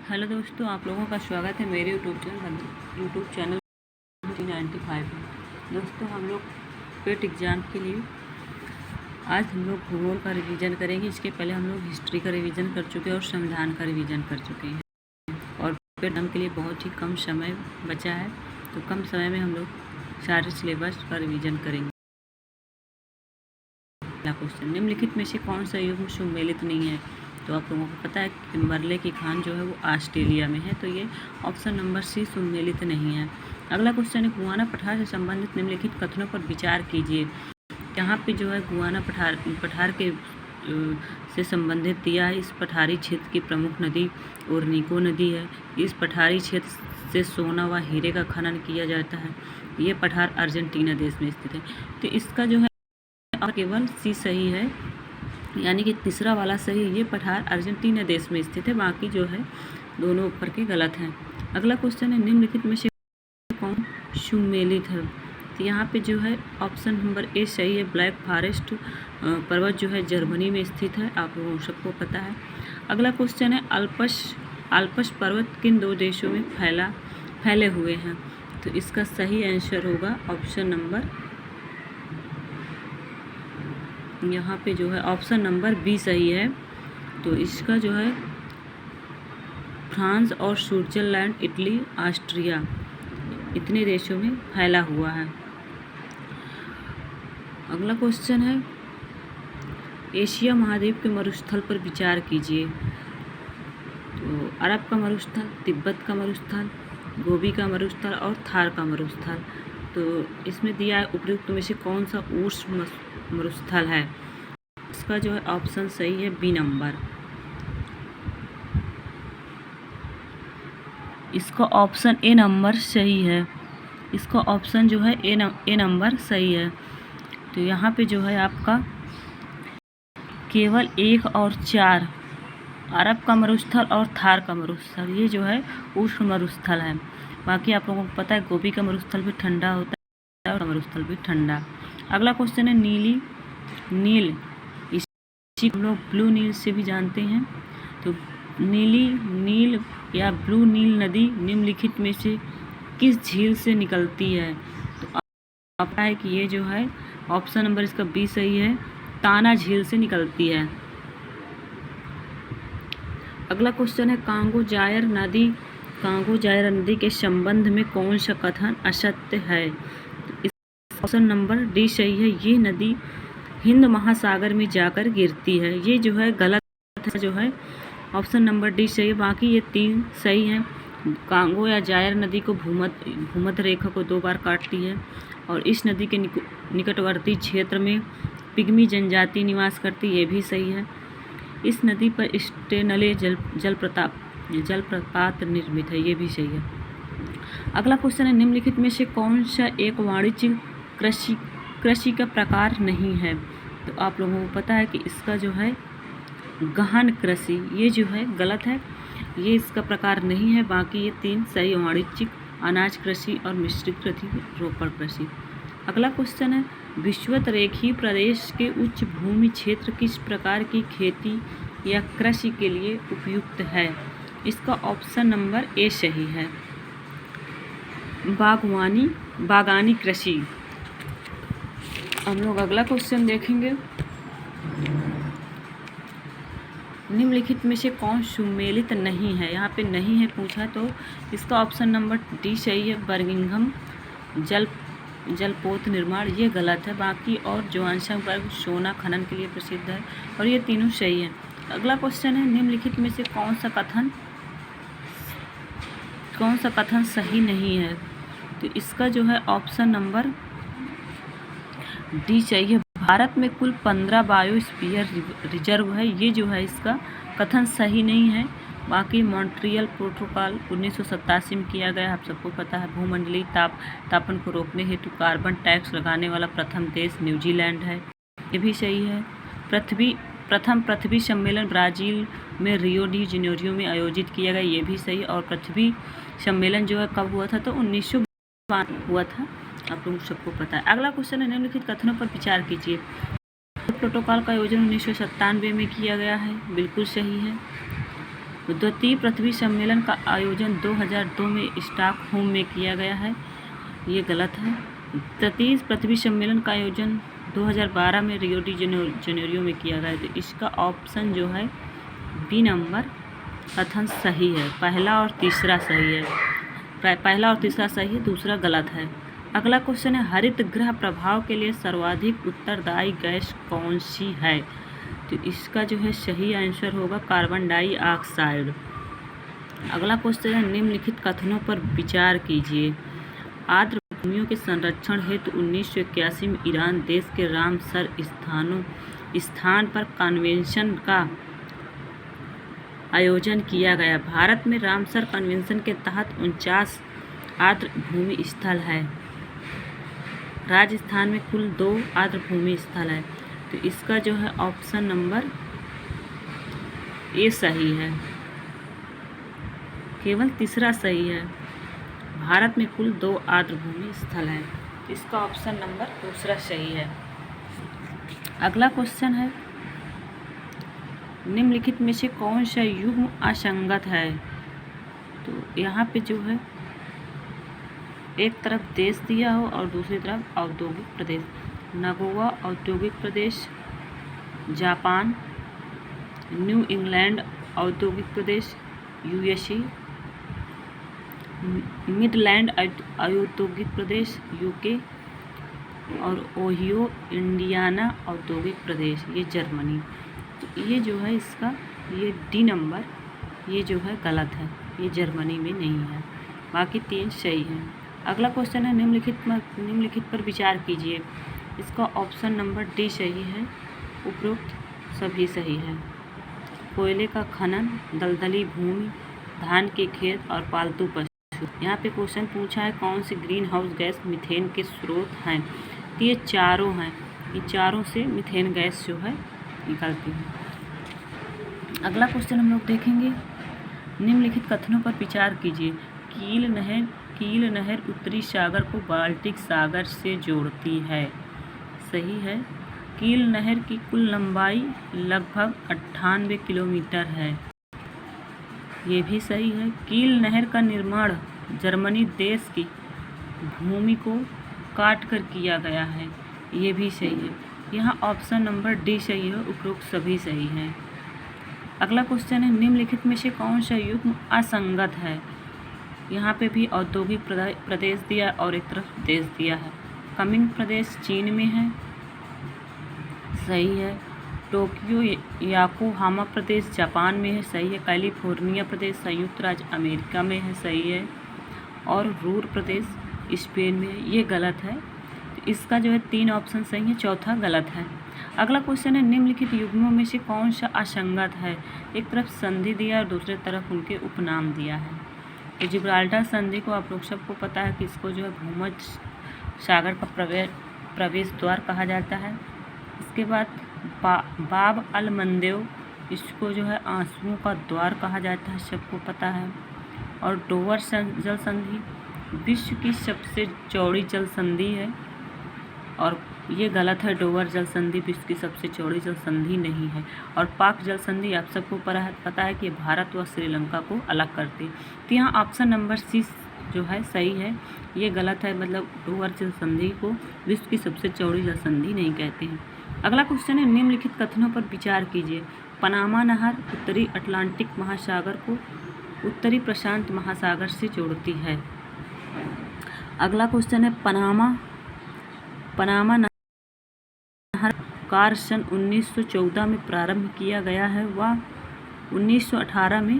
Hello दोस्तों, आप लोगों का स्वागत है मेरे यूट्यूब चैनल 95 में। दोस्तों, हम लोग पेट एग्ज़ाम के लिए आज हम लोग भूगोल का रिवीजन करेंगे। इसके पहले हम लोग हिस्ट्री का रिवीजन कर चुके हैं और संविधान का रिवीजन कर चुके हैं। और पेट एग्ज़ाम के लिए बहुत ही कम समय बचा है, तो कम समय में हम लोग सारे सिलेबस का रिवीजन करेंगे। पहला क्वेश्चन, निम्नलिखित में से कौन सा युग्म सुमेलित नहीं है? तो आप लोगों को पता है कि किम्बरले की खान जो है वो ऑस्ट्रेलिया में है, तो ये ऑप्शन नंबर सी सुमेलित नहीं है। अगला क्वेश्चन है, गुआना पठार से संबंधित निम्नलिखित कथनों पर विचार कीजिए। यहाँ पे जो है गुआना पठार के से संबंधित दिया है। इस पठारी क्षेत्र की प्रमुख नदी ओरनिको नदी है। इस पठारी क्षेत्र से सोना व हीरे का खनन किया जाता है। ये पठार अर्जेंटीना देश में स्थित है। तो इसका जो है और केवल सी सही है, यानी कि तीसरा वाला सही है। ये पठार अर्जेंटीना देश में स्थित है, बाकी जो है दोनों ऊपर के गलत हैं। अगला क्वेश्चन है, निम्नलिखित में से कौन सुमेलित है? तो यहाँ पे जो है ऑप्शन नंबर ए सही है। ब्लैक फॉरेस्ट पर्वत जो है जर्मनी में स्थित है, आप लोगों सबको पता है। अगला क्वेश्चन है, अल्पस पर्वत किन दो देशों में फैले हुए हैं? तो इसका सही आंसर होगा ऑप्शन नंबर, यहाँ पे जो है ऑप्शन नंबर बी सही है। तो इसका जो है फ्रांस और स्विट्जरलैंड, इटली, ऑस्ट्रिया इतने देशों में फैला हुआ है। अगला क्वेश्चन है, एशिया महाद्वीप के मरुस्थल पर विचार कीजिए। तो अरब का मरुस्थल, तिब्बत का मरुस्थल, गोबी का मरुस्थल और थार का मरुस्थल। तो इसमें दिया है उपयुक्त में से कौन सा उष्ण मरुस्थल है? इसका जो है ऑप्शन सही है बी नंबर। इसका ऑप्शन ए नंबर सही है। इसका ऑप्शन जो है ए नंबर सही है। तो यहाँ पे जो है आपका केवल 1 और 4 अरब का मरुस्थल और थार का मरुस्थल ये जो है उष्ण मरुस्थल है। बाकी आप लोगों को पता है गोबी का मरुस्थल भी ठंडा होता है और मरुस्थल भी ठंडा। अगला क्वेश्चन है, नील इसी हम लोग ब्लू नील से भी जानते हैं। तो नील या ब्लू नील नदी निम्नलिखित में से किस झील से निकलती है? तो पता है कि ये जो है ऑप्शन नंबर इसका बी सही है, ताना झील से निकलती है। अगला क्वेश्चन है, कांगो जायर नदी के संबंध में कौन सा कथन असत्य है? इस ऑप्शन नंबर डी सही है। ये नदी हिंद महासागर में जाकर गिरती है। ये जो है गलत है, जो है ऑप्शन नंबर डी सही है। बाकी ये 3 सही हैं। कांगो या जायर नदी को भूमध्य रेखा को 2 बार काटती है और इस नदी के निकटवर्ती क्षेत्र में पिग्मी जनजाति निवास करती, ये भी सही है। इस नदी पर स्टेनले जलप्रपात निर्मित है, ये भी सही है। अगला क्वेश्चन है, निम्नलिखित में से कौन सा एक वाणिज्यिक कृषि का प्रकार नहीं है? तो आप लोगों को पता है कि इसका जो है गहन कृषि ये जो है गलत है, ये इसका प्रकार नहीं है। बाकी ये 3 सही, वाणिज्यिक, अनाज कृषि और मिश्रित कृषि, रोपण कृषि। अगला क्वेश्चन है, विषुवत रेखीय प्रदेश के उच्च भूमि क्षेत्र किस प्रकार की खेती या कृषि के लिए उपयुक्त है? इसका ऑप्शन नंबर ए सही है, बागानी कृषि। हम लोग अगला क्वेश्चन देखेंगे, निम्नलिखित में से कौन सुमेलित नहीं है? यहाँ पे नहीं है पूछा, तो इसका ऑप्शन नंबर डी सही है, बर्मिंघम जलपोत निर्माण, ये गलत है। बाकी और जोहान्सबर्ग सोना खनन के लिए प्रसिद्ध है और ये तीनों सही है। अगला क्वेश्चन है, निम्नलिखित में से कौन सा कथन सही नहीं है? तो इसका जो है ऑप्शन नंबर डी चाहिए, भारत में कुल 15 बायोस्फीयर रिजर्व है, ये जो है इसका कथन सही नहीं है। बाकी मॉन्ट्रियल प्रोटोकॉल 1987 में किया गया, आप सबको पता है। भूमंडलीय तापन को रोकने हेतु कार्बन टैक्स लगाने वाला प्रथम देश न्यूजीलैंड है, ये भी सही है। प्रथम पृथ्वी सम्मेलन ब्राज़ील में रियो डी जनेरियो में आयोजित किया गया, ये भी सही। और पृथ्वी सम्मेलन जो है कब हुआ था? तो 1992 हुआ था, आप लोग सबको पता है। अगला क्वेश्चन है, निम्नलिखित कथनों पर विचार कीजिए। प्रोटोकॉल का आयोजन 1997 में किया गया है, बिल्कुल सही है। द्वितीय पृथ्वी सम्मेलन का आयोजन 2002 में स्टॉकहोम में किया गया है, ये गलत है। तृतीय पृथ्वी सम्मेलन का आयोजन 2012 में रियो डी जनेरियो में किया गया है। तो इसका ऑप्शन जो है बी नंबर कथन सही है। पहला और तीसरा सही है, पहला और तीसरा सही है, दूसरा गलत है। अगला क्वेश्चन है, हरित गृह प्रभाव के लिए सर्वाधिक उत्तरदायी गैस कौन सी है? तो इसका जो है सही आंसर होगा कार्बन डाइऑक्साइड। अगला क्वेश्चन है, निम्नलिखित कथनों पर विचार कीजिए। आर्द्र भूमियों के संरक्षण हेतु 1981 में ईरान देश के रामसर स्थान पर कन्वेंशन का आयोजन किया गया। भारत में रामसर कन्वेंशन के तहत 49 आर्द्र भूमि स्थल है। राजस्थान में कुल 2 आर्द्र भूमि स्थल है। तो इसका जो है ऑप्शन नंबर ए सही है, केवल तीसरा सही है। भारत में कुल 2 आर्द्र भूमि स्थल है। इसका ऑप्शन नंबर दूसरा सही है। अगला क्वेश्चन है, निम्नलिखित में से कौन सा युग्म असंगत है? तो यहाँ पे जो है एक तरफ देश दिया हो और दूसरी तरफ औद्योगिक प्रदेश। नागोवा औद्योगिक प्रदेश, जापान। न्यू इंग्लैंड औद्योगिक प्रदेश, यूएसए। मिडलैंड औद्योगिक प्रदेश, यूके। और ओहियो इंडियाना औद्योगिक प्रदेश, ये जर्मनी। तो ये जो है इसका ये डी नंबर ये जो है गलत है, ये जर्मनी में नहीं है, बाकी 3 सही हैं। अगला क्वेश्चन है, निम्नलिखित पर विचार कीजिए। इसका ऑप्शन नंबर डी सही है, उपरोक्त सभी सही है। कोयले का खनन, दलदली भूमि, धान के खेत और पालतू पशु। यहाँ पे क्वेश्चन पूछा है कौन सी ग्रीन हाउस गैस मीथेन के स्रोत हैं? तो ये चारों हैं, इन चारों से मीथेन गैस जो है निकलती है। अगला क्वेश्चन हम लोग देखेंगे, निम्नलिखित कथनों पर विचार कीजिए। कील नहर उत्तरी सागर को बाल्टिक सागर से जोड़ती है, सही है। कील नहर की कुल लंबाई लगभग 98 किलोमीटर है, ये भी सही है। कील नहर का निर्माण जर्मनी देश की भूमि को काटकर किया गया है, ये भी सही है। यहाँ ऑप्शन नंबर डी सही है, उपरोक्त सभी सही हैं। अगला क्वेश्चन है, निम्नलिखित में से कौन सा युग्म असंगत है? यहाँ पे भी औद्योगिक प्रदेश दिया और एक तरफ देश दिया है। कमिंग प्रदेश चीन में है, सही है। टोक्यो याकोहामा प्रदेश जापान में है, सही है। कैलिफोर्निया प्रदेश संयुक्त राज्य अमेरिका में है, सही है। और रूर प्रदेश स्पेन में है, ये गलत है। तो इसका जो है 3 ऑप्शन सही है, चौथा गलत है। अगला क्वेश्चन है, निम्नलिखित युग्मों में से कौन सा असंगत है? एक तरफ संधि दिया और दूसरे तरफ उनके उपनाम दिया है। तो जिब्राल्टर संधि को आप लोग सबको पता है कि इसको जो है भूमध्य सागर का प्रवेश द्वार कहा जाता है। इसके बाद बाब अल मंदेव, इसको जो है आंसुओं का द्वार कहा जाता है, सबको पता है। और डोवर जल संधि विश्व की सबसे चौड़ी जल संधि है, और ये गलत है। डोवर जल संधि विश्व की सबसे चौड़ी जल संधि नहीं है। और पाक जल संधि आप सबको पता है कि भारत व श्रीलंका को अलग करती है। तो यहाँ ऑप्शन नंबर सी जो है सही है, ये गलत है। मतलब डोवर जल संधि को विश्व की सबसे चौड़ी जल संधि नहीं कहते हैं। अगला क्वेश्चन है, निम्नलिखित कथनों पर विचार कीजिए। पनामा नहर उत्तरी अटलांटिक महासागर को उत्तरी प्रशांत महासागर से जोड़ती है। अगला क्वेश्चन है, पनामा नहर कार्य सन 1914 में प्रारंभ किया गया है व 1918 में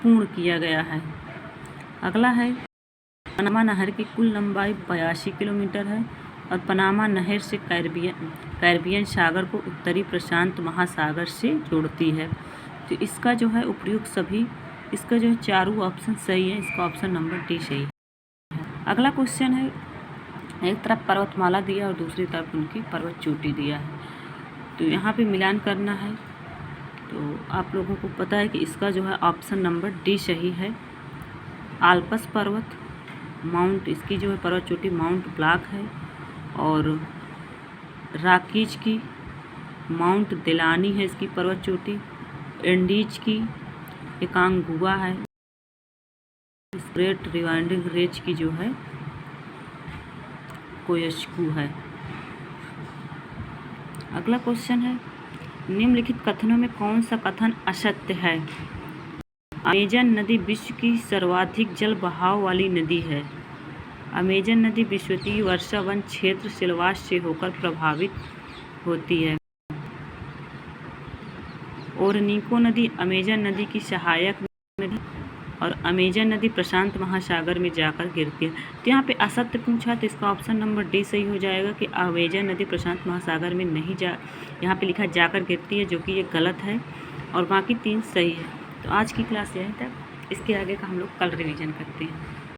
पूर्ण किया गया है। अगला है, पनामा नहर की कुल लंबाई 82 किलोमीटर है और पनामा नहर से कैरिबियन सागर को उत्तरी प्रशांत महासागर से जोड़ती है। तो इसका जो है उपयुक्त सभी, इसका जो है चारों ऑप्शन सही है, इसका ऑप्शन नंबर डी सही है। अगला क्वेश्चन है, एक तरफ पर्वतमाला दिया और दूसरी तरफ उनकी पर्वत चोटी दिया है, तो यहाँ पे मिलान करना है। तो आप लोगों को पता है कि इसका जो है ऑप्शन नंबर डी सही है। आल्पस पर्वत माउंट, इसकी जो है पर्वत चोटी माउंट ब्लैंक है, और राकीज की माउंट दिलानी है इसकी पर्वत चोटी। एंडीज की एकांगुआ है, ग्रेट रिवाइंडिंग रेंज की जो है कोयस्कू है। अगला क्वेश्चन है, निम्नलिखित कथनों में कौन सा कथन असत्य है? अमेजन नदी विश्व की सर्वाधिक जल बहाव वाली नदी है। अमेजन नदी विश्वव्यापी वर्षा वन क्षेत्र सिलवास से होकर प्रभावित होती है। ओरनिको नदी अमेजन नदी की सहायक नदी और अमेजन नदी प्रशांत महासागर में जाकर गिरती है। तो यहाँ पे असत्य पूछा तो इसका ऑप्शन नंबर डी सही हो जाएगा कि अमेजन नदी प्रशांत महासागर में नहीं यहाँ पे लिखा जाकर गिरती है, जो कि ये गलत है और बाकी 3 सही है। तो आज की क्लास यहीं तक, इसके आगे का हम लोग कल रिवीजन करते हैं।